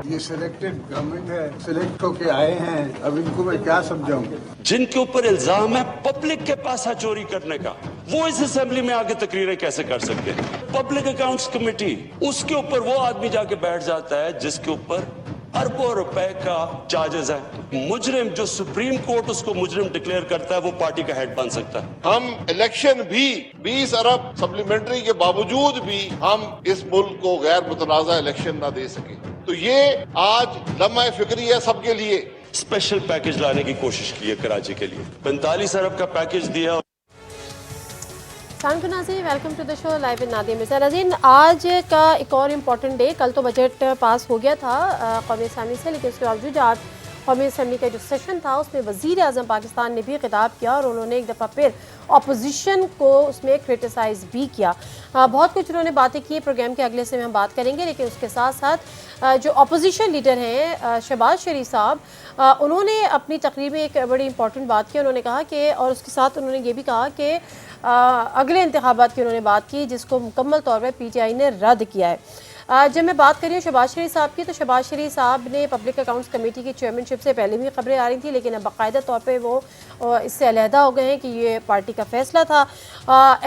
ये selected government है, select होके आए हैं, अब इनको मैं क्या समझाऊं? जिनके ऊपर इल्जाम है पब्लिक के पैसा चोरी करने का, वो इस असेंबली में आके तकरीरें कैसे कर सकते हैं? पब्लिक अकाउंट्स कमेटी, उसके ऊपर वो आदमी जाके बैठ जाता है जिसके ऊपर अरबों रुपए का चार्जेस है। मुजरिम जो सुप्रीम कोर्ट उसको मुजरिम डिक्लेयर करता है, वो पार्टी का हेड बन सकता है। हम इलेक्शन भी 20 अरब सप्लीमेंट्री के बावजूद भी हम इस मुल्क को गैर मुतनाज़ा इलेक्शन ना दे सके। तो ये आज लम्हा फिक्री है सबके लिए। स्पेशल पैकेज लाने की कोशिश की है कराची के लिए, 45 अरब का पैकेज दिया। Welcome to the show live in Nadia Mirza. नाज़रीन, आज का एक और इम्पॉर्टेंट डे, कल तो बजट पास हो गया था कौमी असम्बली से, लेकिन उसके बावजूद आज कौमी असम्बली का जो सेशन था उसमें वज़ीर आज़म पाकिस्तान ने भी खिताब किया और उन्होंने एक दफ़ा फिर अपोजिशन को उसमें क्रिटिसाइज़ भी किया। बहुत कुछ उन्होंने बातें की, प्रोग्राम के अगले से में हम बात करेंगे, लेकिन उसके साथ साथ जो अपोजिशन लीडर हैं शहबाज शरीफ साहब, उन्होंने अपनी तकरीर में एक बड़ी इंपॉर्टेंट बात की। उन्होंने कहा कि, और उसके साथ उन्होंने ये भी कहा कि अगले इंतखाबात की उन्होंने बात की जिसको मुकम्मल तौर पर PTI ने रद्द किया है। जब मैं बात करी शहबाज शरीफ साहब की, तो शहबाज शरीफ साहब ने पब्लिक अकाउंट्स कमेटी की चेयरमैनशिप से पहले भी खबरें आ रही थी, लेकिन अब बाकायदा तौर पे वो इससे अलहदा हो गए हैं कि ये पार्टी का फैसला था।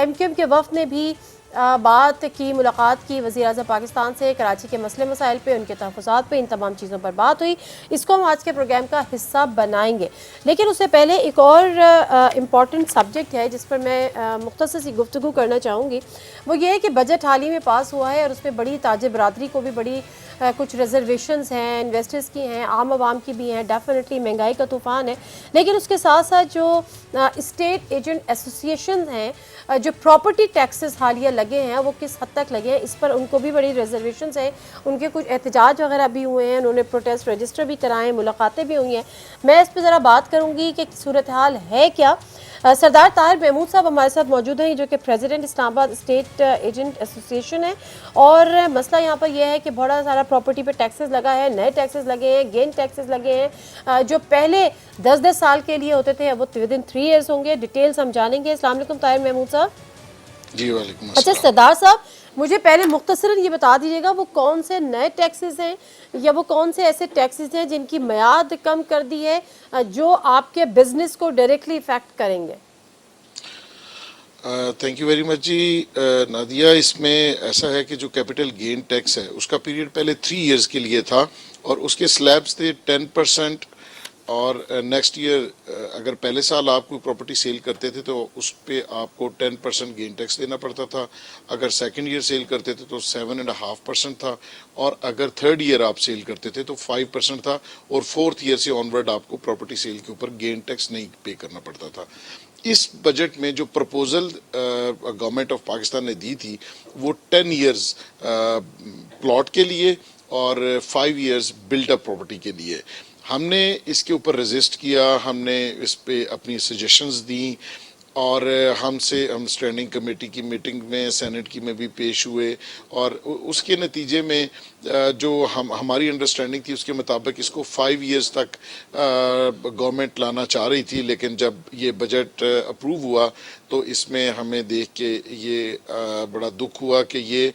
MQM के वफ़द ने भी बात की, मुलाकात की वज़ीर आज़म पाकिस्तान से, कराची के मसले मसाइल पे, उनके तहफ़्फ़ुज़ात पे, इन तमाम चीज़ों पर बात हुई। इसको हम आज के प्रोग्राम का हिस्सा बनाएंगे, लेकिन उससे पहले एक और इम्पॉर्टेंट सब्जेक्ट है जिस पर मैं मुख्तसर सी गुफ्तगू करना चाहूँगी। वो ये है कि बजट हाल ही में पास हुआ है और उसमें बड़ी ताजिर बरादरी को भी बड़ी कुछ रिजर्वेशंस हैं, इन्वेस्टर्स की हैं, आम आवाम की भी हैं। डेफिनेटली महंगाई का तूफ़ान है, लेकिन उसके साथ साथ जो स्टेट एजेंट एसोसिएशन हैं, जो प्रॉपर्टी टैक्सेस हालिया लगे हैं, वो किस हद तक लगे हैं, इस पर उनको भी बड़ी रिजर्वेशंस हैं। उनके कुछ एहतजाज वगैरह भी हुए हैं, उन्होंने प्रोटेस्ट रजिस्टर भी कराए, मुलाकातें भी हुई हैं। मैं इस पर ज़रा बात करूँगी कि सूरत हाल है क्या। सरदार ताहिर महमूद साहब हमारे साथ मौजूद हैं, जो कि president Islamabad state agent association है। और मसला यहाँ पर यह है कि बड़ा सारा प्रॉपर्टी पे टैक्सेस लगा है, नए टैक्सेस लगे हैं, गेन टैक्सेस लगे हैं, जो पहले 10-10 साल के लिए होते थे, अब वो विदिन 3 ईयर्स होंगे। डिटेल्स हम जानेंगे। अस्सलाम वालेकुम ताहिर महमूद साहब। जी वालेकुम। अच्छा सरदार साहब, मुझे पहले मुख्तसरन ये बता दीजिएगा, वो कौन से नए टैक्सेस हैं या वो कौन से ऐसे टैक्सेस हैं जिनकी मियाद कम कर दी है, जो आपके बिजनेस को डायरेक्टली इफेक्ट करेंगे? थैंक यू वेरी मच जी नादिया। इसमें ऐसा है कि जो कैपिटल गेन टैक्स है उसका पीरियड पहले 3 इयर्स के लिए था और उसके स्लैब्स थे 10%। और नेक्स्ट ईयर अगर पहले साल आप कोई प्रॉपर्टी सेल करते थे तो उस पर आपको 10% गेन टैक्स देना पड़ता था। अगर सेकंड ईयर सेल करते थे तो 7.5% था, और अगर थर्ड ईयर आप सेल करते थे तो 5% था, और फोर्थ ईयर से ऑनवर्ड आपको प्रॉपर्टी सेल के ऊपर गेन टैक्स नहीं पे करना पड़ता था। इस बजट में जो प्रपोजल गवर्नमेंट ऑफ पाकिस्तान ने दी थी वो 10 ईयर्स प्लॉट के लिए और 5 ईयर्स बिल्ट अप प्रॉपर्टी के लिए। हमने इसके ऊपर रजिस्ट किया, हमने इस पे अपनी सजेशंस दी, और हम स्टैंडिंग कमेटी की मीटिंग में, सेनेट की में भी पेश हुए, और उसके नतीजे में जो हमारी अंडरस्टैंडिंग थी उसके मुताबिक इसको 5 इयर्स तक गवर्नमेंट लाना चाह रही थी। लेकिन जब ये बजट अप्रूव हुआ तो इसमें हमें देख के ये बड़ा दुख हुआ कि ये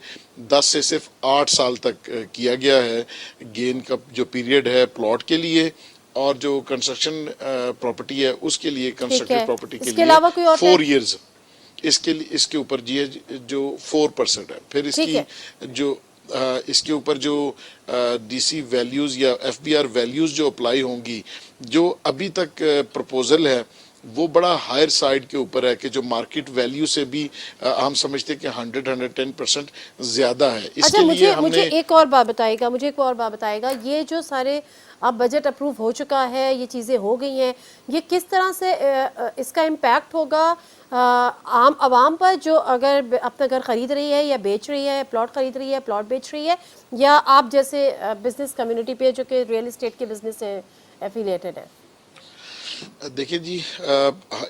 10 से सिर्फ 8 साल तक किया गया है। गेन का जो पीरियड है प्लॉट के लिए और जो कंस्ट्रक्शन प्रॉपर्टी है उसके लिए, कंस्ट्रक्टेड प्रॉपर्टी के लिए 4 इयर्स। इसके ऊपर जी जो 4% है। फिर इसकी जो इसके ऊपर जो DC वैल्यूज़ या FBR वैल्यूज़ जो अप्लाई होंगी, जो अभी तक प्रपोजल है वो बड़ा हायर साइड के ऊपर है कि जो मार्केट वैल्यू से भी हम समझते हैं कि 110% ज़्यादा है। इसके लिए मुझे एक और बात बताएगा, ये जो सारे अब बजट अप्रूव हो चुका है, ये चीज़ें हो गई हैं, ये किस तरह से इसका इम्पैक्ट होगा आम आवाम पर, जो अगर अपना घर ख़रीद रही है या बेच रही है, प्लॉट ख़रीद रही है, प्लॉट बेच रही है, या आप जैसे बिज़नेस कम्युनिटी पे जो कि रियल इस्टेट के बिज़नेस से एफिलिएटेड है? देखिए जी,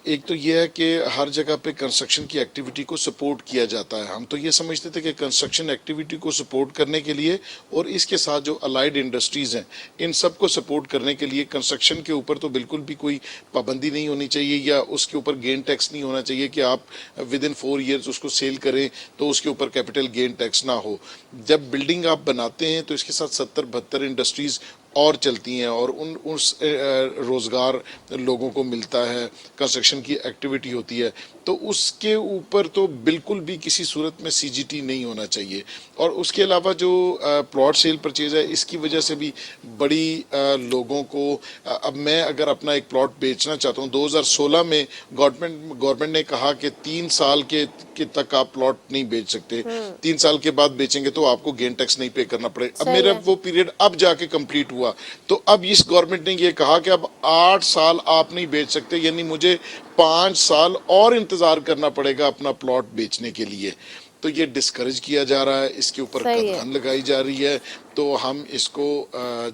एक तो ये है कि हर जगह पे कंस्ट्रक्शन की एक्टिविटी को सपोर्ट किया जाता है। हम तो ये समझते थे कि कंस्ट्रक्शन एक्टिविटी को सपोर्ट करने के लिए और इसके साथ जो अलाइड इंडस्ट्रीज़ हैं इन सब को सपोर्ट करने के लिए कंस्ट्रक्शन के ऊपर तो बिल्कुल भी कोई पाबंदी नहीं होनी चाहिए या उसके ऊपर गेन टैक्स नहीं होना चाहिए कि आप विद इन 4 ईयर्स उसको सेल करें तो उसके ऊपर कैपिटल गेन टैक्स ना हो। जब बिल्डिंग आप बनाते हैं तो इसके साथ 70-72 इंडस्ट्रीज़ और चलती हैं और उस रोज़गार लोगों को मिलता है, कंस्ट्रक्शन की एक्टिविटी होती है, तो उसके ऊपर तो बिल्कुल भी किसी सूरत में सीजीटी नहीं होना चाहिए। और उसके अलावा जो प्लॉट सेल परचेज है इसकी वजह से भी बड़ी लोगों को अब मैं अगर अपना एक प्लॉट बेचना चाहता हूँ, 2016 में गवर्नमेंट ने कहा कि 3 साल के तक आप प्लॉट नहीं बेच सकते, 3 साल के बाद बेचेंगे तो आपको गेन टैक्स नहीं पे करना पड़ेगा। अब मेरा वो पीरियड अब जाके कंप्लीट हुआ, तो अब इस गवर्नमेंट ने ये कहा कि अब 8 साल आप नहीं बेच सकते, यानी मुझे 5 साल और इंतजार करना पड़ेगा अपना प्लॉट बेचने के लिए। तो ये डिस्करेज किया जा रहा है, इसके ऊपर कदम लगाई जा रही है, तो हम इसको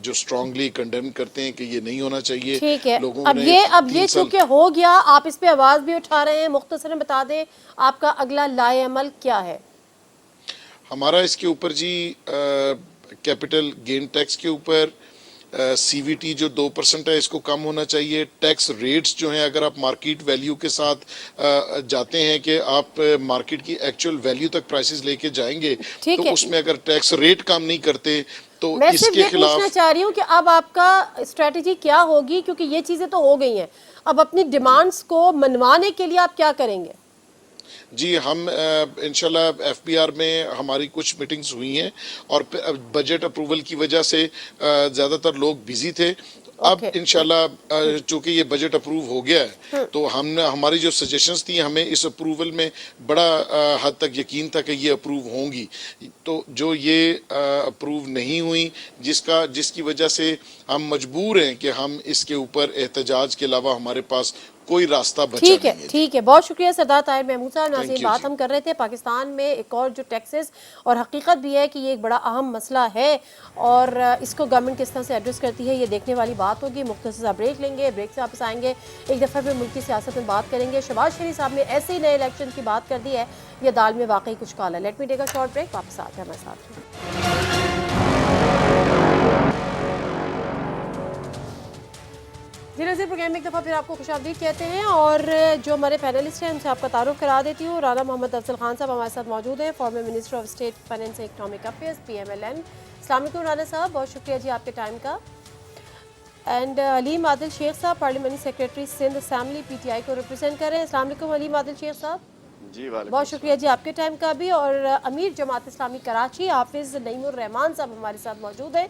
जो स्ट्रांगली कंडेम करते हैं कि ये नहीं होना चाहिए। ठीक है, लोगों अब ये चूंकि हो गया, आप इस पे आवाज भी उठा रहे हैं, मुख्तसरन बता दें आपका अगला लाए अमल क्या है? हमारा इसके ऊपर जी कैपिटल गेन टैक्स के ऊपर सीवीटी जो 2% है इसको कम होना चाहिए। टैक्स रेट्स जो हैं अगर आप मार्केट वैल्यू के साथ जाते हैं कि आप मार्केट की एक्चुअल वैल्यू तक प्राइसेस लेके जाएंगे तो उसमें अगर टैक्स रेट कम नहीं करते तो मैं इसके खिलाफ पूछना चाह रही हूँ कि अब आपका स्ट्रेटजी क्या होगी, क्योंकि ये चीजें तो हो गई हैं, अब अपनी डिमांड्स को मनवाने के लिए आप क्या करेंगे? जी, हम इंशाल्लाह एफपीआर में हमारी कुछ मीटिंग्स हुई हैं और बजट अप्रूवल की वजह से ज़्यादातर लोग बिजी थे। अब इंशाल्लाह चूंकि ये बजट अप्रूव हो गया है तो हमने हमारी जो सजेशंस थी हमें इस अप्रूवल में बड़ा हद तक यकीन था कि ये अप्रूव होंगी। तो जो ये अप्रूव नहीं हुई जिसकी वजह से हम मजबूर हैं कि हम इसके ऊपर एहतजाज के अलावा हमारे पास कोई रास्ता बचा नहीं है। ठीक है, बहुत शुक्रिया सरदार ताहिर महमूद साहब। नाज़रीन, बात हम कर रहे थे पाकिस्तान में एक और जो टैक्सेस, और हकीकत भी है कि ये एक बड़ा अहम मसला है और इसको गवर्नमेंट किस तरह से एड्रेस करती है ये देखने वाली बात होगी। मुख्तसर ब्रेक लेंगे, ब्रेक से वापस आएंगे, एक दफ़ा फिर मुल्क की सियासत में बात करेंगे। शहबाज शरीफ साहब ने ऐसे ही नए इलेक्शन की बात कर दी है, ये दाल में वाकई कुछ काला। Let me take a short break, वापस आते हैं हमारे साथ। जी नज़ीर, प्रोग्राम में एक दफ़ा फिर आपको खुशामदीद कहते हैं और जो हमारे पैनलिस्ट हैं उनसे आपका तारुफ करा देती हूँ। राना मोहम्मद अफजल खान साहब हमारे साथ मौजूद हैं, former minister of state finance and economic affairs PMLN। अस्सलाम वालेकुम राना साहब, बहुत शुक्रिया जी आपके टाइम का। And Aleem Adil Sheikh sahab, parliamentary secretary Sindh assembly PTI को रिप्रेजेंट कर रहे हैं। अस्सलाम वालेकुम अलीम आदिल शेख साहब। जी, बहुत शुक्रिया जी आपके टाइम का भी। और अमीर जमात इस्लामी कराची हाफिज़ नईमुर रहमान साहब हमारे साथ मौजूद हैं,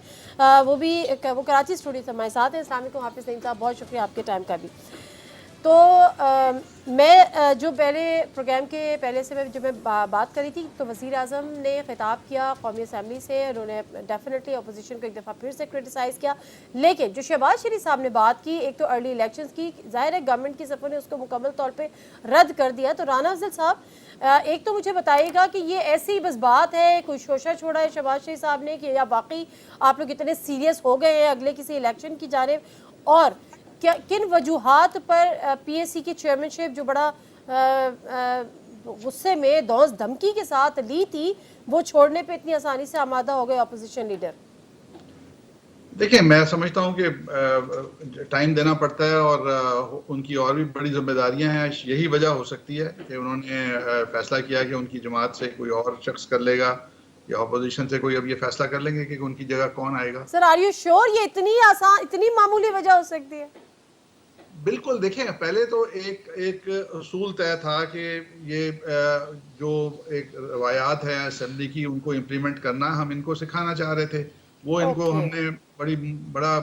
वो कराची स्टूडियो से हमारे साथ हैं। अस्सलाम वालेकुम हाफिज़ नईम साहब, बहुत शुक्रिया आपके टाइम का भी। तो मैं जो पहले प्रोग्राम के पहले से मैं बात करी थी तो वज़ीर आज़म ने ख़िताब किया कौमी असम्बली से, उन्होंने डेफिनेटली अपोजिशन को एक दफ़ा फिर से क्रिटिसाइज़ किया। लेकिन जो शहबाज शरीफ साहब ने बात की, एक तो अर्ली इलेक्शंस की, ज़ाहिर है गवर्नमेंट की सफ़र ने उसको मुकम्मल तौर पे रद्द कर दिया। तो राना अफजल साहब, एक तो मुझे बताइएगा कि ये ऐसी बस बात है, कोई शोशा छोड़ा है शहबाज शरीफ साहब ने, कि या वाकई आप लोग इतने सीरियस हो गए हैं अगले किसी इलेक्शन की जानिब, और क्या किन वजूहात पर PAC की चेयरमैनशिप जो बड़ा गुस्से में दौस धमकी के साथ ली थी, वो छोड़ने पे इतनी आसानी से आमादा हो गए अपोजिशन लीडर? देखिए, मैं समझता हूँ कि टाइम देना पड़ता है और उनकी और भी बड़ी जिम्मेदारियां हैं। यही वजह हो सकती है कि उन्होंने फैसला किया कि उनकी जमात से कोई और शख्स कर लेगा या अपोजिशन से कोई अब ये फैसला कर लेंगे कि उनकी जगह कौन आएगा। सर, आर यू श्योर ये इतनी आसान, इतनी मामूली वजह हो सकती है? बिल्कुल, देखें, पहले तो एक उसूल तय था कि ये जो एक रवायात है असेंबली की उनको इम्प्लीमेंट करना हम इनको सिखाना चाह रहे थे। वो इनको हमने बड़ा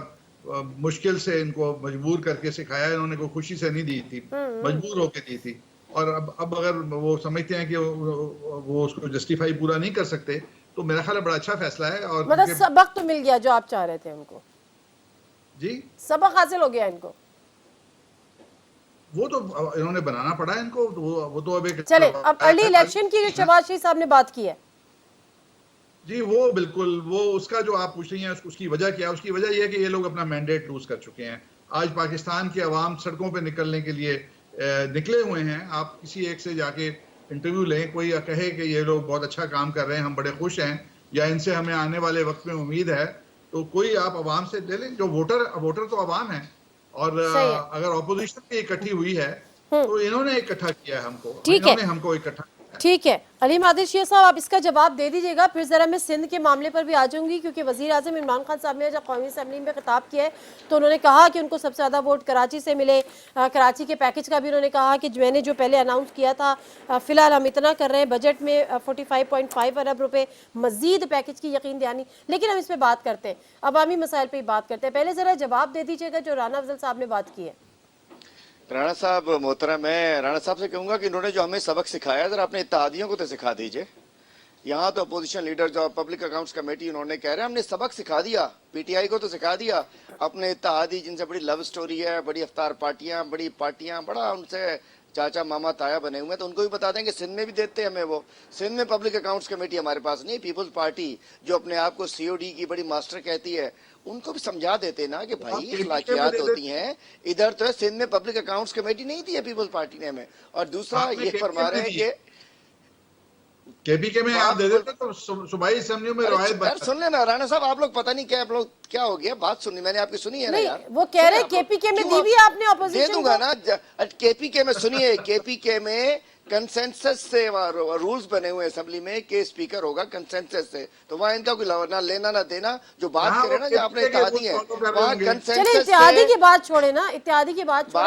मुश्किल से इनको मजबूर करके सिखाया। इन्होंने कोई खुशी से नहीं दी थी, मजबूर होकर दी थी। और अब अगर वो समझते हैं कि वो उसको जस्टिफाई पूरा नहीं कर सकते तो मेरा ख्याल बड़ा अच्छा फैसला है। और मतलब सबक तो मिल गया जो आप चाह रहे थे उनको? जी, सबक हासिल हो गया इनको? वो तो इन्होंने बनाना पड़ा है इनको, वो तो अब एक चले। अब अर्ली इलेक्शन की जो शहबाज शरीफ साहब ने बात की है, जी, वो बिल्कुल, वो उसका जो आप पूछ रही हैं उसकी वजह क्या है? उसकी वजह यह है कि ये लोग अपना मैंडेट लूज कर चुके हैं। आज पाकिस्तान के अवाम सड़कों पे निकलने के लिए निकले हुए हैं। आप किसी एक से जाके इंटरव्यू लें, कोई कहे कि ये लोग बहुत अच्छा काम कर रहे हैं, हम बड़े खुश हैं, या इनसे हमें आने वाले वक्त में उम्मीद है, तो कोई आप अवाम से ले लें। जो वोटर तो अवाम है, और अगर ऑपोजिशन भी इकट्ठी हुई है तो इन्होंने इकट्ठा किया है हमको, इन्होंने हमको इकट्ठा। ठीक है अलीम आदिल शेख साहब, आप इसका जवाब दे दीजिएगा। फिर ज़रा मैं सिंध के मामले पर भी आ जाऊंगी, क्योंकि वज़ीर आज़म इमरान खान साहब ने जब कौमी असम्बली में खिताब किया है तो उन्होंने कहा कि उनको सबसे ज़्यादा वोट कराची से मिले। कराची के पैकेज का भी उन्होंने कहा कि मैंने जो पहले अनाउंस किया था, फ़िलहाल हम इतना कर रहे हैं, बजट में 45.5 अरब रुपये मज़ीद पैकेज की यकीन दहानी। लेकिन हम इस पर बात करते हैं, अवामी मसाइल पर ही बात करते हैं। पहले ज़रा जवाब दे दीजिएगा जो राना अफजल साहब ने बात की है। राणा साहब मोहतरम, मैं राणा साहब से कहूंगा कि इन्होंने जो हमें सबक सिखाया, जरा अपने इत्तेहादियों को तो सिखा दीजिए। यहाँ तो अपोजिशन लीडर जो पब्लिक अकाउंट्स कमेटी, उन्होंने कह रहे हैं हमने सबक सिखा दिया, पीटीआई को तो सिखा दिया। अपने इत्तेहादी जिनसे बड़ी लव स्टोरी है, बड़ी अफ्तार पार्टियां, बड़ी पार्टियां, बड़ा उनसे चाचा मामा ताया बने हुए हैं, तो उनको भी बता देंगे सिंध में भी देते हैं हमें। वो सिंध में पब्लिक अकाउंट्स कमेटी हमारे पास नहीं, पीपल्स पार्टी जो अपने आप को सीओडी की बड़ी मास्टर कहती है, उनको भी समझा देते ना कि भाई अखलाकियात होती हैं। इधर तो सिंध में पब्लिक अकाउंट्स कमेटी नहीं दी है पीपल्स पार्टी ने हमें। और दूसरा ये फरमा रहे हैं कि केपीके में आप दे देते तो सूबाई असेंबलियों में रवायत। सुन लेना राणा साहब, आप लोग पता नहीं क्या, आप लोग क्या हो गया, बात सुनी मैंने आपकी, सुनी है ना यार। वो कह रहे हैं केपीके में दी भी आपने ऑपोजिशन दे दूंगा ना। केपीके में सुनिए, केपीके में कंसेंसस से रूल्स बने हुए असेंबली में कि स्पीकर होगा कंसेंसस से, तो वहाँ इनका कोई ना लेना ना देना। जो बात करें ना, जो आपने इत्तेहादी है वहाँ कंसेंसस। इत्तेहादी की बात छोड़े ना, इत्तेहादी की बात छोड़े।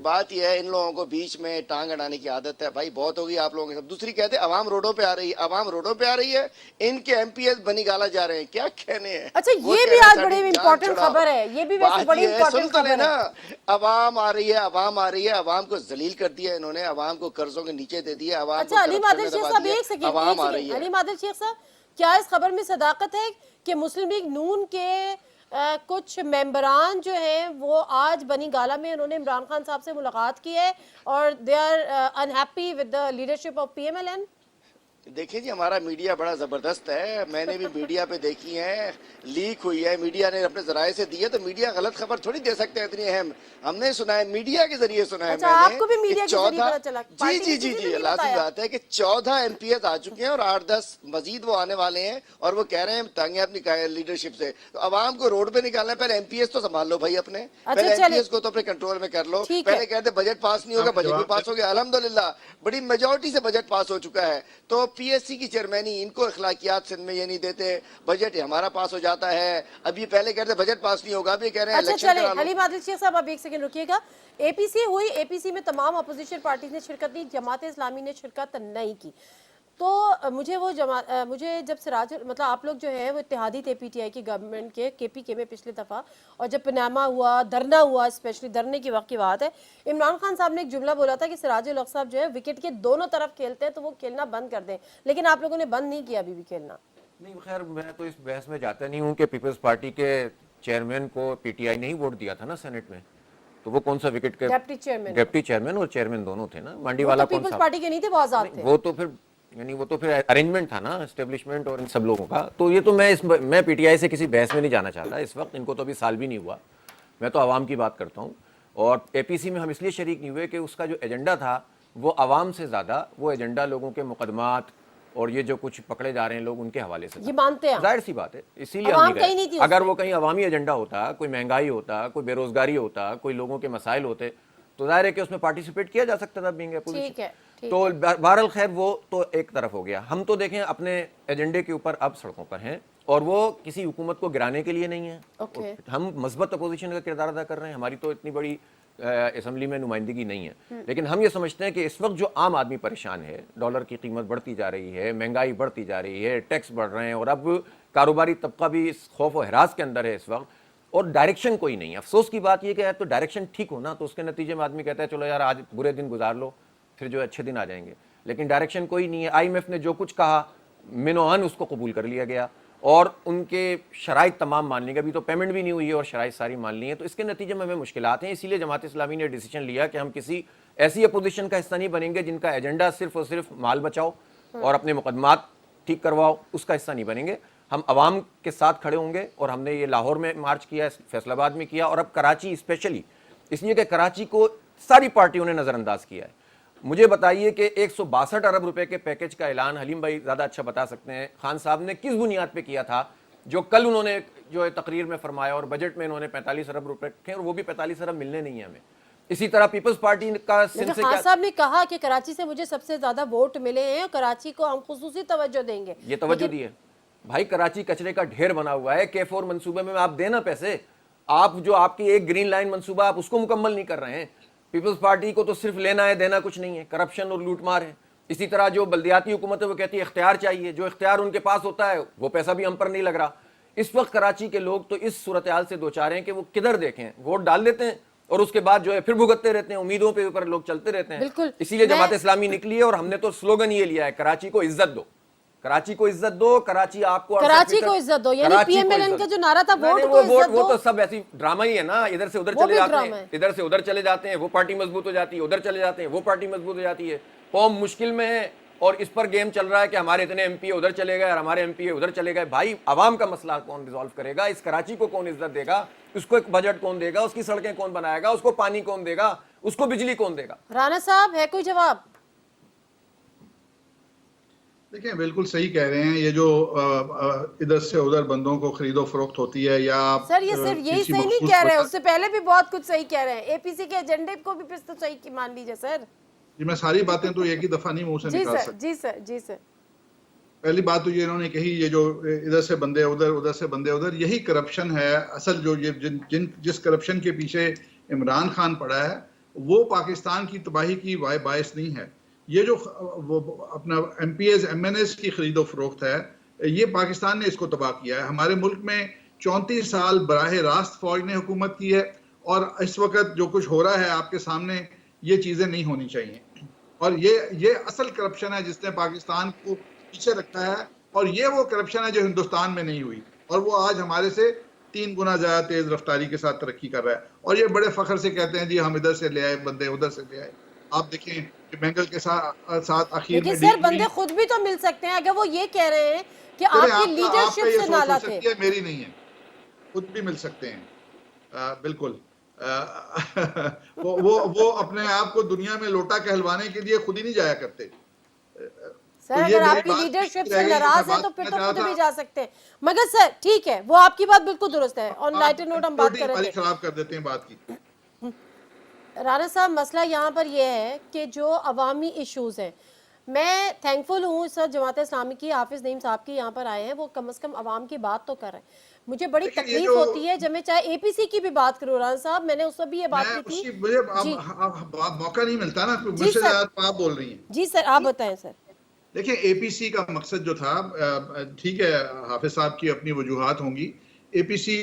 बात ये है इन लोगों को बीच में टांग अड़ाने की आदत है भाई, बहुत होगी आप लोगों के साथ। दूसरी कहते हैं अवाम रोडों पे आ रही है, अवाम रोडों पे आ रही है, इनके एमपीएस बनी गाला जा रहे हैं, क्या कहने हैं। अच्छा, ये भी आज बड़ी इंपॉर्टेंट खबर है, ये भी वैसे बड़ी इंपॉर्टेंट खबर है। अवाम आ रही है, अवाम आ रही है, अवाम को जलील कर दिया इन्होंने, अवाम को कर्जों के नीचे दे दिया। अच्छा अलीम आदिल शेख साहब, एक सेकंड, अलीम आदिल शेख साहब, क्या इस खबर में सदाकत है कि मुस्लिम लीग नून के कुछ मेंबरान जो हैं वो आज बनी गाला में उन्होंने इमरान खान साहब से मुलाकात की है और they are unhappy with the leadership of PMLN? देखिए जी, हमारा मीडिया बड़ा जबरदस्त है, मैंने भी मीडिया पे देखी है, लीक हुई है, मीडिया ने अपने जराये से दी है, तो मीडिया गलत खबर थोड़ी दे सकते हैं इतनी अहम। हमने सुना है, मीडिया के जरिए सुना है। अच्छा, मैंने आपको भी मीडिया के जरिए पता चला? जी लाजिम बात है कि 14 एमपीएस आ चुके हैं और 8-10 मजीद वो आने वाले हैं, और वो कह रहे हैं तांगे अपनी लीडरशिप से। तो अवाम को रोड पे निकालना है, पहले एमपीएस तो संभाल लो भाई अपने, पहले एमपीएस को तो अपने कंट्रोल में कर लो। पहले कहते बजट पास नहीं होगा, बजट भी पास हो गया अल्हम्दुलिल्लाह, बड़ी मेजोरिटी से बजट पास हो चुका है। तो पीएससी की चेयरमैन इनको अखलाकियात सिंध में ये नहीं देते, बजट हमारा पास हो जाता है। अभी पहले कहते बजट पास नहीं होगा, अभी कह रहे हैं इलेक्शन करा लो। अलीम आदिल शेख साहब, आप एक सेकंड रुकिएगा। एपीसी हुई, एपीसी में तमाम अपोजिशन पार्टीज ने शिरकत की, जमात इस्लामी ने शिरकत नहीं की। तो मुझे जब सिराज मतलब आप लोग जो है वो इत्तेहादी थे पीटीआई की गवर्नमेंट के केपीके में पिछली दफ़ा, और जब पनामा हुआ, धरना हुआ, स्पेशली धरने की वक्त की बात है, इमरान खान साहब ने एक जुमला बोला था कि सिराजुल हक साहब जो है विकेट के दोनों तरफ खेलते हैं तो वो खेलना बंद कर दें, लेकिन आप लोगों ने बंद नहीं किया अभी भी खेलना। नहीं, खैर मैं तो इस बहस में जाता नहीं हूँ कि पीपल्स पार्टी के चेयरमैन को पीटीआई ने ही वोट दिया था ना सेनेट में, तो वो कौन सा विकेट के डिप्टी चेयरमैन और चेयरमैन दोनों थे ना। मंडी वाला कौन सा पार्टी के नहीं थे, वो आजाद थे। वो तो फिर अरेंजमेंट था ना, एस्टेब्लिशमेंट और इन सब लोगों का। तो ये तो मैं पीटीआई से किसी बहस में नहीं जाना चाहता इस वक्त, इनको तो अभी साल भी नहीं हुआ, मैं तो आवाम की बात करता हूँ। और एपीसी में हम इसलिए शरीक नहीं हुए कि उसका जो एजेंडा था वो आवाम से ज़्यादा वो एजेंडा लोगों के मुकदमात और ये जो कुछ पकड़े जा रहे हैं लोग उनके हवाले से, ये मानते हैं, जाहिर सी बात है, इसीलिए हम नहीं गए। अगर वो कहीं अवामी एजेंडा होता, कोई महंगाई होता, कोई बेरोजगारी होता, कोई लोगों के मसाइल होते, तो जाहिर है कि उसमें पार्टिसिपेट किया जा सकता था बीइंग अपोजिशन। तो बहरहाल खैर वो तो एक तरफ हो गया। हम तो देखें अपने एजेंडे के ऊपर अब सड़कों पर हैं, और वो किसी हुकूमत को गिराने के लिए नहीं है। हम मजबूत अपोजिशन का किरदार अदा कर रहे हैं, हमारी तो इतनी बड़ी असेंबली में नुमाइंदगी नहीं है, लेकिन हम ये समझते हैं कि इस वक्त जो आम आदमी परेशान है, डॉलर की कीमत बढ़ती जा रही है, महंगाई बढ़ती जा रही है, टैक्स बढ़ रहे हैं, और अब कारोबारी तबका भी इस खौफ और हिरास के अंदर है इस वक्त, और डायरेक्शन कोई नहीं है। अफसोस की बात यह कि तो डायरेक्शन ठीक हो ना, तो उसके नतीजे में आदमी कहता है चलो यार आज बुरे दिन गुजार लो, फिर जो अच्छे दिन आ जाएंगे, लेकिन डायरेक्शन कोई नहीं है। IMF ने जो कुछ कहा मिनोअन उसको कबूल कर लिया गया, और उनके शराइत तमाम मान ली गई, अभी तो पेमेंट भी नहीं हुई है और शराइत सारी मान ली है, तो इसके नतीजे में हमें मुश्किलात हैं। इसीलिए जमात इस्लामी ने डिसीजन लिया कि हम किसी ऐसी अपोजिशन का हिस्सा नहीं बनेंगे जिनका एजेंडा सिर्फ और सिर्फ माल बचाओ और अपने मुकदमात ठीक करवाओ, उसका हिस्सा नहीं बनेंगे। हम अवाम के साथ खड़े होंगे और हमने ये लाहौर में मार्च किया, फैसलाबाद में किया और अब कराची स्पेशली, इसलिए कि कराची को सारी पार्टियों ने नज़रअंदाज किया है। मुझे बताइए कि 162 अरब रुपए के पैकेज का ऐलान, हलीम भाई ज़्यादा अच्छा बता सकते हैं, खान साहब ने किस बुनियाद पे किया था, जो कल उन्होंने जो है तकरीर में फरमाया और बजट में इन्होंने 45 अरब रुपए रखे और वो भी 45 अरब मिलने नहीं है हमें। इसी तरह पीपल्स पार्टी का सिंध से खान साहब ने कहा कि कराची से मुझे सबसे ज्यादा वोट मिले हैं और कराची को हम खुसूसी तवज्जो देंगे। ये तवज्जो दी है भाई, कराची कचरे का ढेर बना हुआ है। K4 मंसूबे में आप देना पैसे, आप जो आपकी एक ग्रीन लाइन मंसूबा आप उसको मुकम्मल नहीं कर रहे हैं। पीपल्स पार्टी को तो सिर्फ लेना है, देना कुछ नहीं है, करप्शन और लूटमार है। इसी तरह जो बल्दियाती हुकूमत है वो कहती है इख्तियार चाहिए, जो इख्तियार उनके पास होता है वो पैसा भी हम पर नहीं लग रहा। इस वक्त कराची के लोग तो इस सूरत हाल से दो चार हैं कि वो किधर देखें, वोट डाल देते हैं और उसके बाद जो है फिर भुगतते रहते हैं, उम्मीदों पे ऊपर लोग चलते रहते हैं। इसीलिए जमात इस्लामी निकली है और हमने तो स्लोगन ये लिया है, कराची को इज्जत दो, कराची को इज्जत दो, कराची आपको, कराची को इज्जत दो, यानी पीएमएलएन का जो नारा था वोट को इज्जत दो, वो तो सब ऐसी ड्रामा ही है ना, इधर से उधर चले जाते हैं, इधर से उधर चले जाते हैं, वो पार्टी मजबूत हो जाती है, उधर चले जाते हैं, वो पार्टी मजबूत हो जाती है। कौम मुश्किल में है और इस पर गेम चल रहा है कि हमारे इतने एमपी उधर चले गए और हमारे एमपी उधर चले गए। भाई अवाम का मसला कौन रिजॉल्व करेगा? इस कराची को कौन इज्जत देगा? उसको एक बजट कौन देगा? उसकी सड़कें कौन बनाएगा? उसको पानी कौन देगा? उसको बिजली कौन देगा? राणा साहब है कोई जवाब? देखिए बिल्कुल सही कह रहे हैं, ये जो इधर से उधर बंदों को खरीदो फरोख्त होती है, या सर ये सिर्फ यही सही नहीं कह रहे हैं, उससे पहले भी बहुत कुछ सही कह रहे हैं। एपीसी के एजेंडे को भी तो सही मान लीजिए सर। जी मैं सारी बातें तो एक ही दफा नहीं मुंह से निकाल सकता। जी सर, जी सर। पहली बात तो ये इन्होंने कही, ये जो इधर से बंदे उधर, उधर से बंदे उधर, यही करप्शन है असल। जो ये जिस करप्शन के पीछे इमरान खान पड़ा है वो पाकिस्तान की तबाही की बायस नहीं है। ये जो वो अपना एमपीएस एमएनएस की खरीदो फरोख्त है, ये पाकिस्तान ने इसको तबाह किया है। हमारे मुल्क में 34 साल बराह रास्त फौज ने हुकूमत की है और इस वक्त जो कुछ हो रहा है आपके सामने, ये चीजें नहीं होनी चाहिए। और ये असल करप्शन है जिसने पाकिस्तान को पीछे रखा है, और ये वो करप्शन है जो हिंदुस्तान में नहीं हुई, और वो आज हमारे से 3 गुना ज्यादा तेज रफ्तारी के साथ तरक्की कर रहा है। और ये बड़े फख्र से कहते हैं जी हम इधर से ले आए बंदे, उधर से ले आए। आप देखें कि बेंगल के साथ आखिर में सर बंदे खुद भी तो मिल सकते हैं। अगर वो ये कह रहे हैं कि आपकी लीडरशिप से नाला थे, मेरी नहीं है, खुद भी मिल सकते हैं। बिल्कुल वो अपने आप को दुनिया में लोटा कहलवाने के लिए खुद ही नहीं जाया करते। सर अगर आपकी लीडरशिप से नाराज है तो फिर तो खुद भी जा सकते हैं। मगर सर ठीक है, वो आपकी बात बिल्कुल दुरुस्त है। ऑन लाइटर नोट हम बात करेंगे, खराब कर देते हैं बात की। राणा साहब मसला यहाँ पर यह है कि जो अवामी इश्यूज हैं, मैं थैंकफुल हूँ सर जमात इस्लामी की, हाफिज नईम साहब की यहाँ पर आए हैं, वो कम से कम अवाम की बात तो कर रहे हैं। मुझे बड़ी तकलीफ होती है जब मैं चाहे एपीसी की भी बात करूँ राणा साहब, मैंने उस पर भी ये बात की थी, मुझे मौका नहीं मिलता ना, मुझसे ज्यादा आप बोल रही हैं। जी सर आप बताएं सर। देखिए एपीसी का मकसद जो था, ठीक है हाफिज साहब की अपनी वजूहात होंगी, एपीसी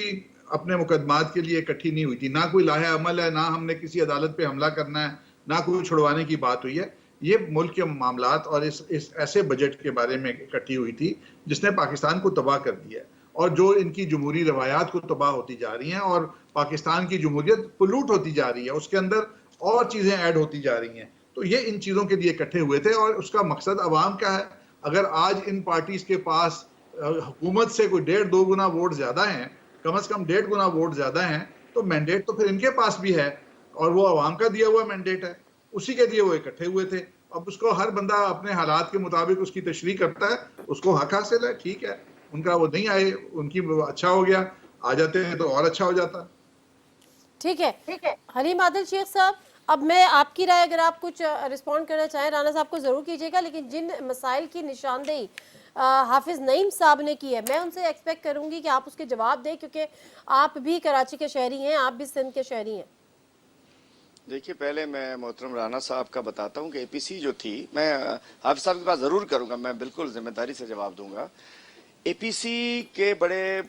अपने मुकदमात के लिए इकट्ठी नहीं हुई थी, ना कोई लाहे अमल है, ना हमने किसी अदालत पे हमला करना है, ना कोई छुड़वाने की बात हुई है। ये मुल्क के मामलात और इस ऐसे बजट के बारे में इकट्ठी हुई थी जिसने पाकिस्तान को तबाह कर दिया है, और जो इनकी जमहूरी रवायात को तबाह होती जा रही हैं और पाकिस्तान की जमहूरियत पलूट होती जा रही है, उसके अंदर और चीज़ें ऐड होती जा रही हैं। तो ये इन चीज़ों के लिए इकट्ठे हुए थे, और उसका मकसद अवाम का है। अगर आज इन पार्टीज के पास हुकूमत से कोई 1.5-2 गुना वोट ज़्यादा हैं, कम से कम 1.5 गुना वोट ज़्यादा हैं, तो मैंडेट तो फिर इनके पास भी है, और वो अवाम का दिया हुआ मैंडेट है, उसी के लिए वो इकट्ठे हुए थे। अब उसको हर बंदा अपने हालात के मुताबिक उसकी तशरीह करता है, उसको हक हासिल है, ठीक है। उनका वो नहीं आए, उनकी अच्छा हो गया, आ जाते हैं तो और अच्छा हो जाता। ठीक है हलीम आदिल शेख साहब, अब मैं आपकी राय अगर आप कुछ रिस्पॉन्ड करना चाहें राणा साहब को ज़रूर कीजिएगा, लेकिन जिन मसाइल की निशानदेही हाफिज नईम साहब ने की है, मैं उनसे एक्सपेक्ट करूंगी कि आप उसके जवाब दें, क्योंकि आप भी कराची के शहरी हैं, आप भी सिंध के शहरी हैं। देखिए पहले मैं मोहतरम राणा साहब का बताता हूँ कि एपीसी जो थी, मैं हाफिज साहब की बात ज़रूर करूँगा, मैं बिल्कुल जिम्मेदारी से जवाब दूंगा। एपीसी के बड़े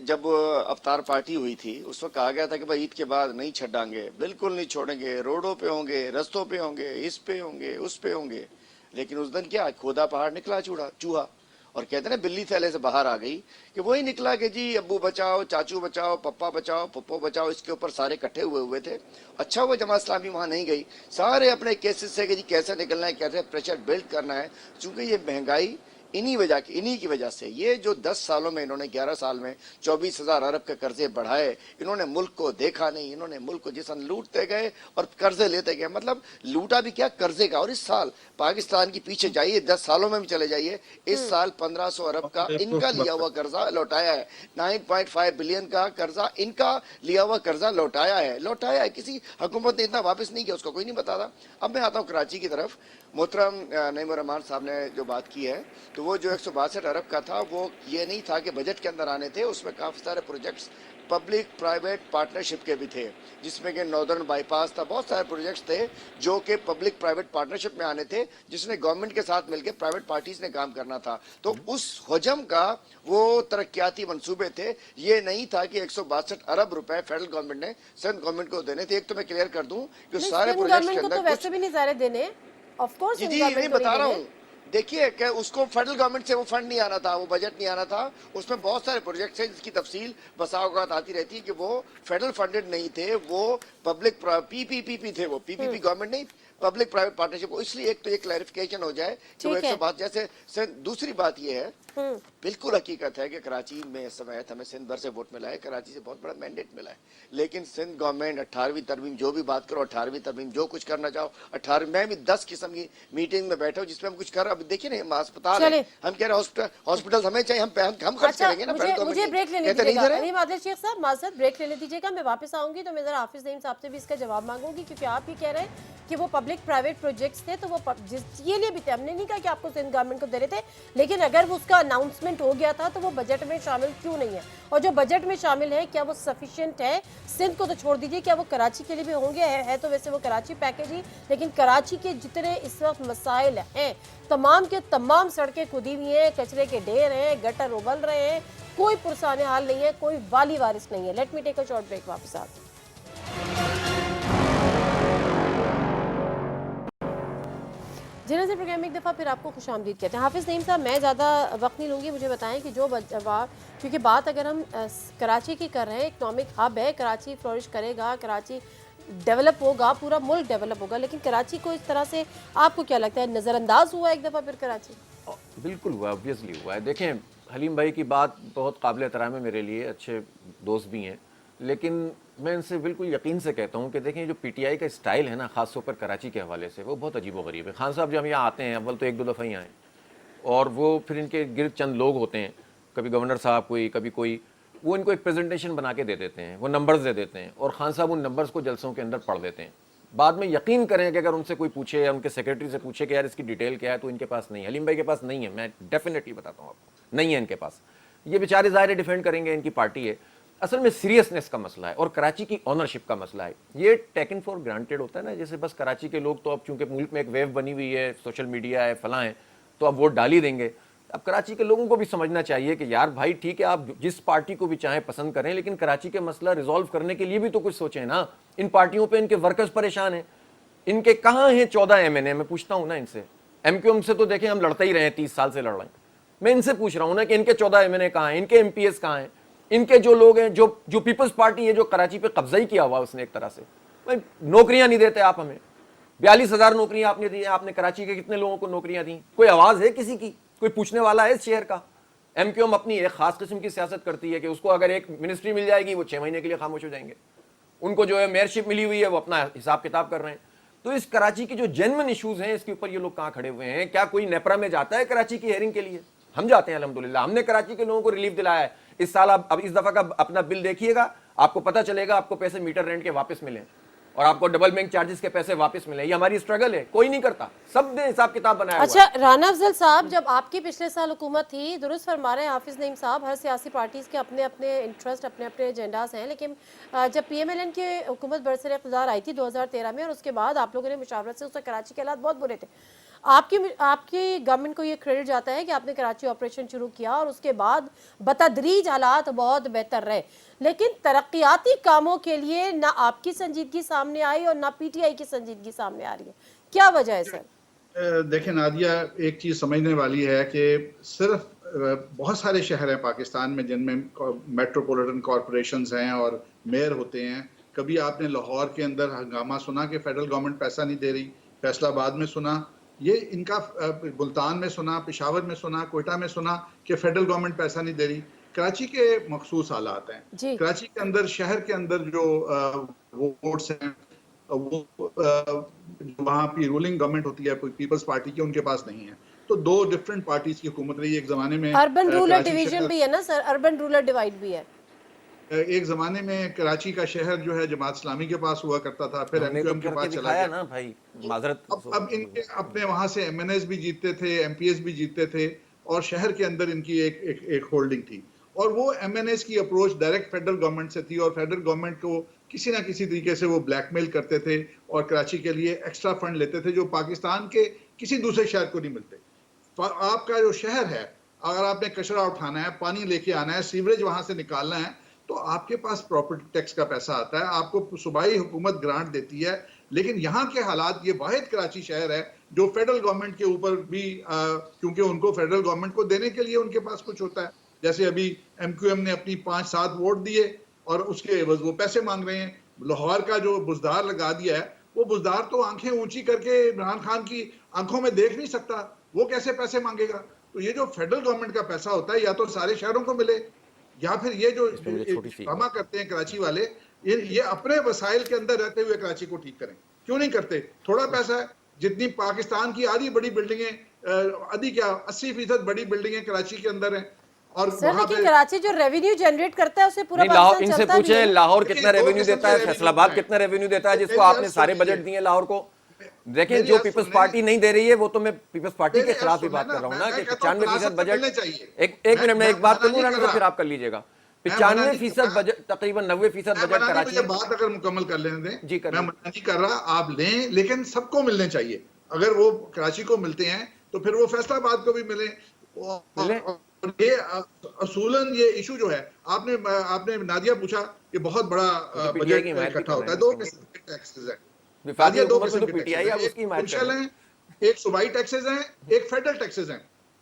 जब अवतार पार्टी हुई थी उस वक्त कहा गया था कि भाई ईद के बाद नहीं छड़ांगे, बिल्कुल नहीं छोड़ेंगे, रोडों पे होंगे, रस्तों पे होंगे, इस पे होंगे, उस पे होंगे। लेकिन उस दिन क्या खोदा पहाड़ निकला चूहा, और कहते ना बिल्ली थैले से बाहर आ गई, कि वही निकला कि जी अब्बू बचाओ, चाचू बचाओ, पप्पा बचाओ, पप्पो बचाओ, इसके ऊपर सारे इकट्ठे हुए थे। अच्छा हुआ जमात इस्लामी वहाँ नहीं गई, सारे अपने केसेस से कि जी कैसे निकलना है, कैसे प्रेशर बिल्ड करना है। चूंकि ये महंगाई इन्हीं की वजह से ये जो 10 सालों में इन्होंने 11 साल में 24,000 अरब के कर्जे बढ़ाए, इन्होंने मुल्क को देखा नहीं, इन्होंने मुल्क को जिस लूटते गए और कर्जे लेते गए, मतलब लूटा भी क्या, कर्जे का। और इस साल पाकिस्तान की पीछे जाइए, 10 सालों में भी चले जाइए, इस साल 1500 अरब का इनका लिया हुआ कर्जा लौटाया है। 9.5 बिलियन का कर्जा इनका लिया हुआ कर्जा लौटाया है। किसी हुकूमत ने इतना वापस नहीं किया, उसको कोई नहीं बताता। अब मैं आता हूँ कराची की तरफ। मोहतरम नईम रहमान साहब ने जो बात की है, तो वो जो 162 अरब का था, वो ये नहीं था कि बजट के अंदर आने थे, उसमें काफ़ी सारे प्रोजेक्ट्स पब्लिक प्राइवेट पार्टनरशिप के भी थे, जिसमें कि नॉर्दर्न बाईपास था, बहुत सारे प्रोजेक्ट्स थे जो कि पब्लिक प्राइवेट पार्टनरशिप में आने थे, जिसने गवर्नमेंट के साथ मिलकर प्राइवेट पार्टीज ने काम करना था। तो उस हजम का वो तरक्याती मंसूबे थे। ये नहीं था कि 162 अरब रुपए फेडरल गवर्नमेंट ने सिंध गवर्नमेंट को देने थे। एक तो मैं क्लियर कर दूं कि सारे प्रोजेक्ट्स के अंदर वैसे भी नहीं सारे देने, ऑफ कोर्स जी नहीं बता रहा हूँ। देखिए कि उसको फेडरल गवर्नमेंट से वो फंड नहीं आना था, वो बजट नहीं आना था, उसमें बहुत सारे प्रोजेक्ट्स हैं जिसकी तफसील बसा औकात आती रहती है कि वो फेडरल फंडेड नहीं थे, वो पब्लिक पीपीपी थे, वो पीपीपी गवर्नमेंट नहीं, पब्लिक प्राइवेट पार्टनरशिप। इसलिए एक तो ये क्लैरिफिकेशन हो जाए कि वो 162 जैसे। दूसरी बात ये है, बिल्कुल हकीकत है कि कराची में इस समय हमें सिंध भर से वोट मिला है, कराची से बहुत बड़ा मैंडेट मिला है, लेकिन सिंध गवर्नमेंट 18वीं तरमीम, जो भी बात करो 18वीं तरमीम, जो कुछ करना चाहो 18, मैं भी 10 किस्म की मीटिंग में बैठा हूँ जिसमें हम कुछ कर। अब देखिए ना, अस्पताल है, हम कह रहे हैं हॉस्पिटल हमें चाहिए, हम खर्च करेंगे ना। मुझे ब्रेक लेने दीजिएगा आदिल शेख साहब, माजरत ब्रेक लेने दीजिएगा, मैं वापस आऊंगी तो मैं जरा हाफिज नईम साहब से भी इसका जवाब मांगूंगी, क्योंकि आप ये कह रहे हैं कि वो पब्लिक प्राइवेट प्रोजेक्ट्स थे, तो वो ये लिए भी थे, हमने नहीं कहा कि आपको सिंध गवर्नमेंट को दे रहे थे, लेकिन अगर वो उसका अनाउंसमेंट हो गया था तो वो बजट में शामिल क्यों नहीं है, और जो बजट में शामिल है क्या वो सफिशिएंट है? सिंध को तो छोड़ दीजिए, क्या वो कराची के लिए भी होंगे? है तो वैसे वो कराची पैकेज ही, लेकिन कराची के जितने इस वक्त मसाइल हैं, तमाम के तमाम सड़कें खुदी हुई हैं, कचरे के ढेर हैं, गटर उबल रहे हैं, कोई पुरसाने हाल नहीं है, कोई वाली वारिस नहीं है। Let me take a short break, वापस आते हैं। जिन्हें से प्रोग्राम में एक दफ़ा फिर आपको खुशामदीद कहते हैं। हाफिज़ नईम साहब, मैं ज़्यादा वक्त नहीं लूँगी, मुझे बताएं कि जो क्योंकि बात अगर हम कराची की कर रहे हैं, इकनॉमिक हब है, कराची फ्लोरिश करेगा, कराची डेवलप होगा, पूरा मुल्क डेवलप होगा, लेकिन कराची को इस तरह से आपको क्या लगता है नज़रअंदाज हुआ एक दफ़ा फिर कराची? बिल्कुल हुआ, ऑब्वियसली हुआ है। देखें, हलीम भाई की बात बहुत काबिल एहतराम है मेरे लिए, अच्छे दोस्त भी हैं, लेकिन मैं इनसे बिल्कुल यकीन से कहता हूँ कि देखें जो पीटीआई का स्टाइल है ना, ख़ास तौर पर कराची के हवाले से, वो बहुत अजीबोगरीब है। खान साहब जब यहाँ आते हैं, अव्वल तो 1-2 दफ़ा ही आए, और वो फिर इनके गिर्द चंद लोग होते हैं, कभी गवर्नर साहब कोई, कभी कोई, वो इनको एक प्रेजेंटेशन बना के दे देते हैं, वो नंबर्स दे देते हैं, और खान साहब उन नंबर्स को जलसों के अंदर पढ़ देते हैं। बाद में यकीन करें कि अगर उनसे कोई पूछे या उनके सेक्रेटरी से पूछे कि यार इसकी डिटेल क्या है, तो इनके पास नहीं है, हलीम भाई के पास नहीं है, मैं डेफिनेटली बताता हूँ आपको, नहीं है इनके पास। ये बेचारे ज़ाहिर डिफेंड करेंगे, इनकी पार्टी है, असल में सीरियसनेस का मसला है और कराची की ऑनरशिप का मसला है। ये टेकन फॉर ग्रांटेड होता है ना, जैसे बस कराची के लोग तो अब चूंकि मुल्क में एक वेव बनी हुई है, सोशल मीडिया है, फलां है, तो अब वोट डाल ही देंगे। अब कराची के लोगों को भी समझना चाहिए कि यार भाई ठीक है, आप जिस पार्टी को भी चाहें पसंद करें, लेकिन कराची के मसला रिजॉल्व करने के लिए भी तो कुछ सोचें ना। इन पार्टियों पर इनके वर्कर्स परेशान हैं, इनके कहाँ हैं 14 MNA? मैं पूछता हूँ ना इनसे, MQM से तो देखें हम लड़ते ही रहे, 30 साल से लड़ रहे हैं। मैं इनसे पूछ रहा हूँ ना कि इनके 14 MNA कहाँ हैं, इनके MPs कहाँ हैं, इनके जो लोग हैं, जो पीपल्स पार्टी है, जो कराची पे कब्जा ही किया हुआ उसने एक तरह से। भाई नौकरियां नहीं देते आप हमें, 42,000 नौकरियां आपने दी, आपने कराची के कितने लोगों को नौकरियां दी? कोई आवाज है किसी की? कोई पूछने वाला है इस शहर का? MQM अपनी एक खास किस्म की सियासत करती है कि उसको अगर एक मिनिस्ट्री मिल जाएगी वो 6 महीने के लिए खामोश हो जाएंगे। उनको जो है मेयरशिप मिली हुई है, वो अपना हिसाब किताब कर रहे हैं। तो इस कराची की जो जेन्युइन इशूज हैं, इसके ऊपर ये लोग कहाँ खड़े हुए हैं? क्या कोई नेपरा में जाता है कराची की हेयरिंग के लिए? हम जाते हैं अल्हम्दुलिल्लाह, हमने कराची के लोगों को रिलीफ दिलाया है। इस साल आप अब इस दफा का अपना बिल देखिएगा, आपको पता चलेगा, आपको पैसे मीटर रेंट के वापस मिले और आपको डबल बैंक चार्जेस के पैसे वापस मिले। ये हमारी स्ट्रगल है, कोई नहीं करता, सब ने हिसाब किताब बनाया। अच्छा राना अफजल साहब, जब आपकी पिछले साल हुकूमत थी, दुरुस्त फरमा रहे हैं हाफिज नईम साहब, हर सियासी पार्टीज के अपने अपने इंटरेस्ट, अपने अपने एजेंडाज हैं, लेकिन जब PMLN की हुकूमत बरसर इक़्तिदार आई थी 2013 में, और उसके बाद आप लोगों ने मुशावरत से उससे कराची के हालात बहुत बुरे थे। आपकी गवर्नमेंट को ये क्रेडिट जाता है कि आपने कराची ऑपरेशन शुरू किया और उसके बाद बतदरीज हालात बहुत बेहतर रहे, लेकिन तरक्याती कामों के लिए ना आपकी संजीदगी सामने आई और ना PTI की संजीदगी सामने आ रही है। क्या वजह है सर? देखें नादिया, एक चीज़ समझने वाली है कि सिर्फ बहुत सारे शहर हैं पाकिस्तान में जिनमें मेट्रोपॉलिटन कॉरपोरेशंस हैं और मेयर होते हैं। कभी आपने लाहौर के अंदर हंगामा सुना कि फेडरल गवर्नमेंट पैसा नहीं दे रही? फैसलाबाद में सुना, ये इनका मुल्तान में सुना, पेशावर में सुना, कोयटा में सुना कि फेडरल गवर्नमेंट पैसा नहीं दे रही। कराची के मखसूस हालात हैं। कराची के अंदर, शहर के अंदर जो वोट्स हैं, वो वहाँ की रूलिंग गवर्नमेंट होती है पीपल्स पार्टी की, उनके पास नहीं है। तो दो डिफरेंट पार्टीज की हुकूमत रही है। एक जमाने में अर्बन रूरल डिवीजन भी है ना सर, अर्बन रूरल डिवाइड भी है। एक जमाने में कराची का शहर जो है जमात इस्लामी के पास हुआ करता था, फिर एमक्यूएम के पास चला गया ना भाई, माजरत। अब इनके अपने वहां से एमएनएस भी जीतते थे, एमपीएस भी जीतते थे, और शहर के अंदर इनकी एक होल्डिंग थी। और वो एमएनएस की अप्रोच डायरेक्ट फेडरल गवर्नमेंट से थी, और फेडरल गवर्नमेंट को किसी ना किसी तरीके से वो ब्लैकमेल करते थे और कराची के लिए एक्स्ट्रा फंड लेते थे जो पाकिस्तान के किसी दूसरे शहर को नहीं मिलते। आपका जो शहर है, अगर आपने कचरा उठाना है, पानी लेके आना है, सीवरेज वहां से निकालना है, तो आपके पास प्रॉपर्टी टैक्स का पैसा आता है, आपको सूबाई हुकूमत ग्रांट देती है। लेकिन यहाँ के हालात, ये वाहिद कराची शहर है जो फेडरल गवर्नमेंट के ऊपर भी क्योंकि उनको फेडरल गवर्नमेंट को देने के लिए उनके पास कुछ होता है। जैसे अभी एमक्यूएम ने अपनी 5-7 वोट दिए और उसके एवज वो पैसे मांग रहे हैं। लाहौर का जो बुजदार लगा दिया है, वो बुजदार तो आंखें ऊंची करके इमरान खान की आंखों में देख नहीं सकता, वो कैसे पैसे मांगेगा। तो ये जो फेडरल गवर्नमेंट का पैसा होता है, या तो सारे शहरों को मिले, या फिर ये जो ड्रामा करते हैं कराची वाले, ये अपने वसाइल के अंदर रहते हुए कराची को ठीक करें। क्यों नहीं करते? थोड़ा पैसा है, जितनी पाकिस्तान की आधी बड़ी बिल्डिंगें, आधी क्या 80% बड़ी बिल्डिंगें कराची के अंदर हैं। और सर लेकिन कराची जो रेवेन्यू जनरेट करता है उसे पूरा लाहौर, इनसे पूछे लाहौर कितना रेवेन्यू देता है, फैसलाबाद कितना रेवेन्यू देता है, जिसको आपने सारे बजट दिए लाहौर को। देखिए जो पीपल्स पार्टी नहीं दे रही है, वो तो मैं पीपल्स पार्टी के खिलाफ भी बात कर रहा हूँ ना, कि 95% बजट। एक मिनट में एक बात कर लूँ राना साहब, फिर आप कर लीजिएगा। 95% बजट, तकरीबन 90% बजट कराची। बात अगर मुकम्मल कर लेने दें जी, मैं मना नहीं कर रहा, आप लें, लेकिन सबको मिलने चाहिए। अगर वो कराची को मिलते हैं तो फिर वो फैसलाबाद को भी मिले। ये असूलन ये इशू जो है, आपने नादिया पूछा कि बहुत बड़ा बजट इकट्ठा होता है। 2 किस्म के टैक्सेस हैं, 2 किस्म के टैक्सेस हैं, एक सूबाई टैक्सेस हैं, एक फेडरल टैक्सेस हैं।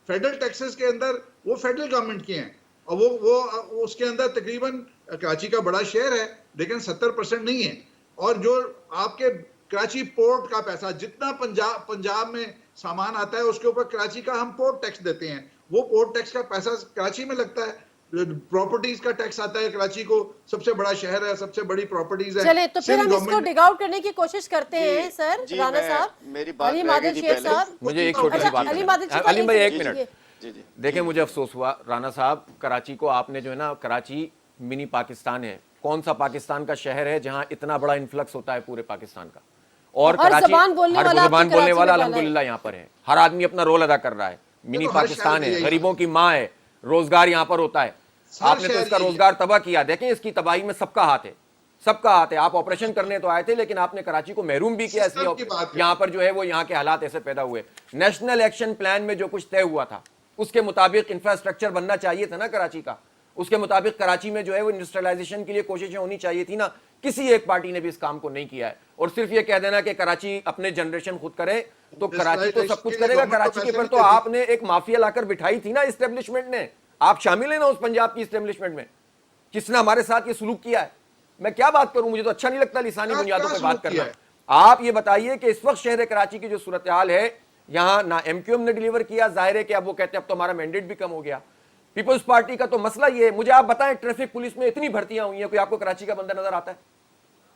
फेडरल टैक्सेस के अंदर वो फेडरल गवर्नमेंट के हैं, और वो उसके अंदर तकरीबन कराची का बड़ा शेयर है, लेकिन 70% नहीं है। और जो आपके कराची पोर्ट का पैसा, जितना पंजाब में सामान आता है, उसके ऊपर कराची का हम पोर्ट टैक्स देते हैं, वो पोर्ट टैक्स का पैसा कराची में लगता है। प्रॉपर्टीज का टैक्स आता है, कराची को सबसे बड़ा शहर है, सबसे बड़ी प्रॉपर्टीज है। चले तो फिर हम इसको डिग आउट करने की कोशिश करते हैं सर राना साहब। अली मादिल शेख साहब, मुझे एक छोटी सी बात, अली भाई 1 मिनट। देखिए मुझे अफसोस हुआ राना साहब, कराची को आपने जो है ना, कराची मिनी पाकिस्तान है। कौन सा पाकिस्तान का शहर है जहां इतना बड़ा इन्फ्लक्स होता है पूरे पाकिस्तान का? और कराची ज़बान बोलने वाला अल्हम्दुलिल्लाह यहाँ पर है, हर आदमी अपना रोल अदा कर रहा है। मिनी पाकिस्तान है, गरीबों की माँ है, रोजगार यहाँ पर होता है। आपने तो इसका रोजगार तबाह किया। देखें इसकी तबाही में सबका हाथ है, सबका हाथ है। आप ऑपरेशन करने तो आए थे, लेकिन आपने कराची को महरूम भी किया, इसलिए यहाँ पर जो है वो यहाँ के हालात ऐसे पैदा हुए। नेशनल एक्शन प्लान में जो कुछ तय हुआ था, उसके मुताबिक इंफ्रास्ट्रक्चर बनना चाहिए था ना कराची का, उसके मुताबिक कराची में जो है वो इंडस्ट्रियलाइजेशन के लिए कोशिशें होनी चाहिए थी ना। किसी एक पार्टी ने भी इस काम को नहीं किया है। और सिर्फ ये कह देना कि कराची अपने जनरेशन खुद करे, तो कराची तो सब कुछ करेगा। कराची के पर तो आपने एक माफिया लाकर बिठाई थी ना इस्टेब्लिशमेंट ने। आप शामिल है ना उस पंजाब की इस्टेब्लिशमेंट में, किसने हमारे साथ ये सुलूक किया है? मैं क्या बात करूं, मुझे तो अच्छा नहीं लगता लिसानी बुनियादों पर बात करना। आप ये बताइए कि इस वक्त शहर कराची की जो सूरत हाल है, यहाँ ना एमक्यूएम ने डिलीवर किया, जाहिर है कि अब वो कहते हैं अब तो हमारा मैंडेट भी कम हो गया। पीपल्स पार्टी का तो मसला ये है। मुझे आप बताएं, ट्रैफिक पुलिस में इतनी भर्तियां हुई हैं, कोई आपको कराची का बंदा नजर आता है?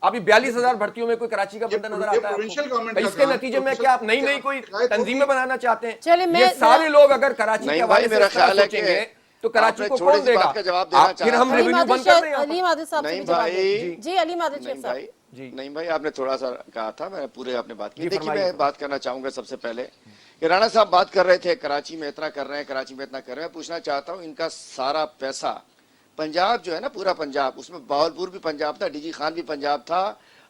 अभी 42,000 भर्तियों में कोई कराची का बंदा नजर आता है? इसके नतीजे में क्या आप नई कोई तंजीमें बनाना चाहते हैं? ये सारे लोग अगर कराची के हवाले से सोचेंगे तो कराची को कौन देगा? फिर हम रेवेन्यू बंद कर दें। अली मादिल साहब नहीं भाई, जी अली मादिल शेख साहब जी, नहीं भाई, आपने थोड़ा सा कहा था, मैंने पूरे आपने बात की। देखिए मैं बात करना चाहूंगा सबसे पहले कि राणा साहब बात कर रहे थे कराची में इतना कर रहे हैं, कराची में इतना कर रहे हैं। पूछना चाहता हूँ, इनका सारा पैसा पंजाब जो है ना, पूरा पंजाब, उसमें बावलपुर भी पंजाब था, डीजी खान भी पंजाब था,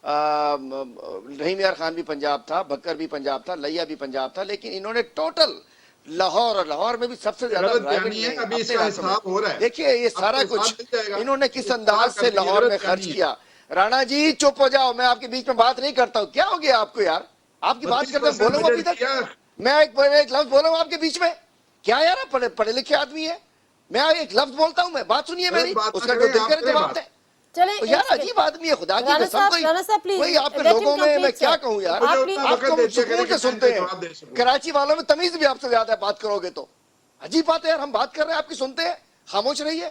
रहीम यार खान भी पंजाब था, बकर भी पंजाब था, लिया भी पंजाब था, लेकिन इन्होंने टोटल लाहौर, और लाहौर में भी सबसे ज्यादा देखिए ये सारा कुछ इन्होंने किस अंदाज से लाहौर में खर्च किया। राणा जी चुप हो जाओ, मैं आपके बीच में बात नहीं करता हूँ। क्या हो गया आपको यार? आपकी बात करते बोलूंगा अभी तक, मैं एक लफ्ज बोला हूँ आपके बीच में? क्या यार आप पढ़े लिखे आदमी है, मैं एक लफ्ज बोलता हूँ, मैं बात सुनिए मेरी, उसका जो दिल करे जवाब दे। चले तो यार अजीब आदमी है, खुदा की कसम। कोई आपके लोगों में मैं क्या कहूँ यार, आपको हम सुकून से सुनते हैं, कराची वालों में तमीज भी आपसे ज्यादा है, बात करोगे तो अजीब बात है यार। हम बात कर रहे हैं, आपकी सुनते हैं, खामोश रहिए।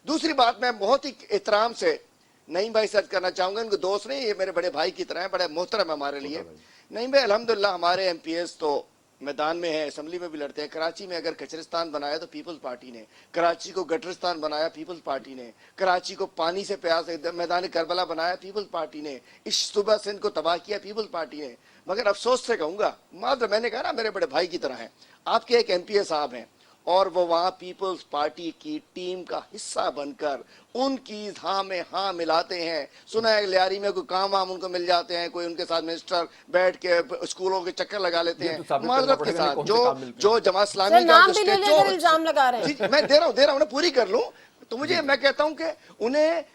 दूसरी बात, मैं बहुत ही एहतराम से नईम भाई से अर्ज करना चाहूंगा, इनको दोस्त नहीं, ये मेरे बड़े भाई की तरह है, बड़े मोहतरम है हमारे लिए। नईम भाई अल्हम्दुलिल्लाह हमारे एमपीएस तो मैदान में है, असेंबली में भी लड़ते हैं। कराची में अगर कचरिस्तान बनाया तो पीपल्स पार्टी ने, कराची को गटरिस्तान बनाया पीपल्स पार्टी ने, कराची को पानी से प्यास मैदान करबला बनाया पीपल्स पार्टी ने, इस सुबह सिंध को तबाह किया पीपल्स पार्टी ने। मगर अफसोस से कहूंगा, मात्र मैंने कहा ना मेरे बड़े भाई की तरह हैं, आपके एक एमपीए साहब हैं और वो वहां पीपल्स पार्टी की टीम का हिस्सा बनकर उनकी हाँ में हाँ मिलाते हैं। सुना है लियारी में कोई काम वाम उनको मिल जाते हैं, कोई उनके साथ मिनिस्टर बैठ के स्कूलों के चक्कर लगा लेते हैं। माजरत के साथ जो जमात इस्लामी का इल्जाम लगा रहे हैं, मैं दे रहा हूँ ना, पूरी कर लूं तो मुझे, मैं कहता हूँ कि उन्हें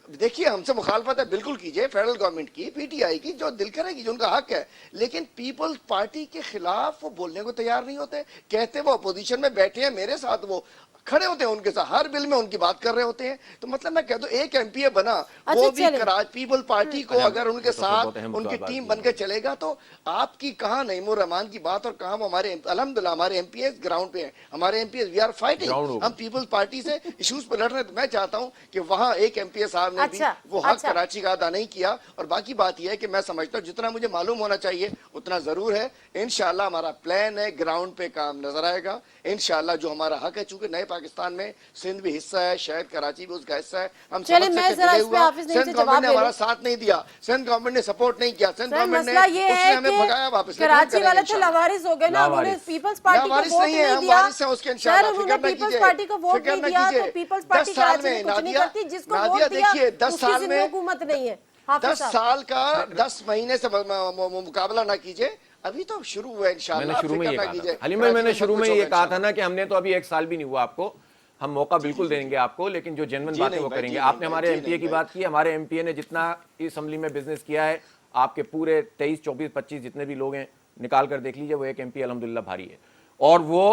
देखिए, हमसे मुखालफत है बिल्कुल कीजिए, फेडरल गवर्नमेंट की, पीटीआई की, जो दिल करेगी, जो उनका हक है। लेकिन पीपल्स पार्टी के खिलाफ वो बोलने को तैयार नहीं होते, कहते वो अपोजिशन में बैठे हैं, मेरे साथ वो खड़े होते हैं, उनके साथ हर बिल में उनकी बात कर रहे होते हैं। तो मतलब मैं कहता हूँ एक एमपीए बना, वो भी पीपल पार्टी को अगर उनके साथ उनकी टीम बनकर चलेगा तो आपकी कहाँ नईमुर रहमान की बात और कहाँ हमारे अल्हम्दुलिल्लाह हमारे एमपीएस ग्राउंड पे हैं, हमारे एमपीएस वी आर फाइटिंग, हम पीपल्स पार्टी से इश्यूज पर लड़ रहे हैं। तो मैं चाहता हूँ कि वहाँ एक एमपीएस साहब ने भी वो हक कराची का अदा नहीं किया। और बाकी बात यह है कि मैं समझता हूँ जितना मुझे मालूम होना चाहिए उतना जरूर है। इंशाल्लाह हमारा प्लान है, ग्राउंड पे काम नजर आएगा इंशाल्लाह, जो हमारा हक है। चूंकि नए पाकिस्तान में सिंध भी हिस्सा है, शायद कराची भी उसका हिस्सा है। हम सिंध गवर्नमेंट ने हमारा साथ नहीं दिया, सिंध गवर्नमेंट ने सपोर्ट नहीं किया, सिंध गवर्नमेंट ने उसने हमें भगाया वापस। कराची वाले तो लवारिस हो गए ना, उन्होंने पीपल्स पार्टी को वोट नहीं दिया, उसके इंशाल्लाह फिक्र न कीजिए, पार्टी को वोट नहीं दिया तो पीपल्स पार्टी कराची में कुछ नहीं करती, जिसको वोट दिया देखिए 10 साल में हुकूमत नहीं है। 10 साल का 10 महीने से मुकाबला ना कीजिए, अभी तो शुरू हुआ है इंशाल्लाह। मैंने शुरू में ये कहा था, हलीम भाई मैंने शुरू में ये कहा था ना कि हमने तो अभी 1 साल भी नहीं हुआ, आपको हम मौका बिल्कुल देंगे आपको, लेकिन जो जेन्युइन बातें वो करेंगे। आपने हमारे एमपीए की बात की, हमारे एमपीए ने जितना इस असेंबली में बिजनेस किया है, आपके पूरे 23, 24, 25 जितने भी लोग हैं निकाल कर देख लीजिए, वो एक एमपी अल्हम्दुलिल्लाह भारी है और वो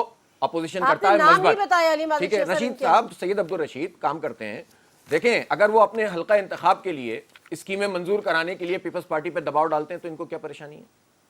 अपोजिशन करता है मजबूत। ठीक है, रशीद साहब, सैयद अब्दुल रशीद काम करते हैं। देखें, अगर वो अपने हल्का इंतखाब के लिए स्कीमें मंजूर कराने के लिए पीपल्स पार्टी पे दबाव डालते हैं तो इनको क्या परेशानी है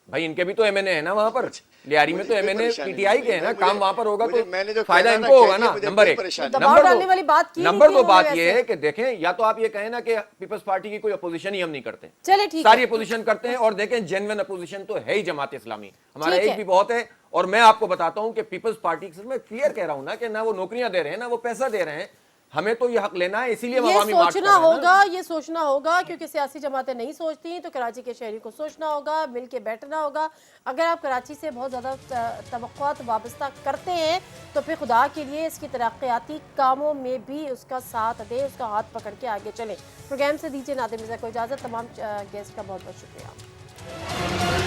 भाई? इनके भी तो एमएनए है ना वहां पर, लियारी में तो एमएनए पीटीआई के है ना, काम वहां पर होगा तो फायदा इनको होगा ना। नंबर 1। नंबर 2 बात ये है कि देखें, या तो आप ये कहें ना कि पीपल्स पार्टी की कोई अपोजिशन ही हम नहीं करते, चले ठीक, सारी अपोजिशन करते हैं। और देखें, जेन्युइन अपोजिशन तो है ही जमात इस्लामी, हमारा एक भी बहुत है। और मैं आपको बताता हूं कि पीपल्स पार्टी मैं क्लियर कह रहा हूं ना कि ना वो नौकरियां दे रहे हैं ना वो पैसा दे रहे हैं, हमें तो ये हक लेना है, इसीलिए ये सोचना होगा क्योंकि सियासी जमातें नहीं सोचती, तो कराची के शहरी को सोचना होगा, मिल के बैठना होगा। अगर आप कराची से बहुत ज़्यादा तवक्कुआत वाबस्ता करते हैं तो फिर खुदा के लिए इसकी तरक्याती कामों में भी उसका साथ दें, उसका हाथ पकड़ के आगे चलें। प्रोग्राम से दीजिए नादिर मिर्ज़ा को इजाज़त। तमाम गेस्ट का बहुत बहुत शुक्रिया।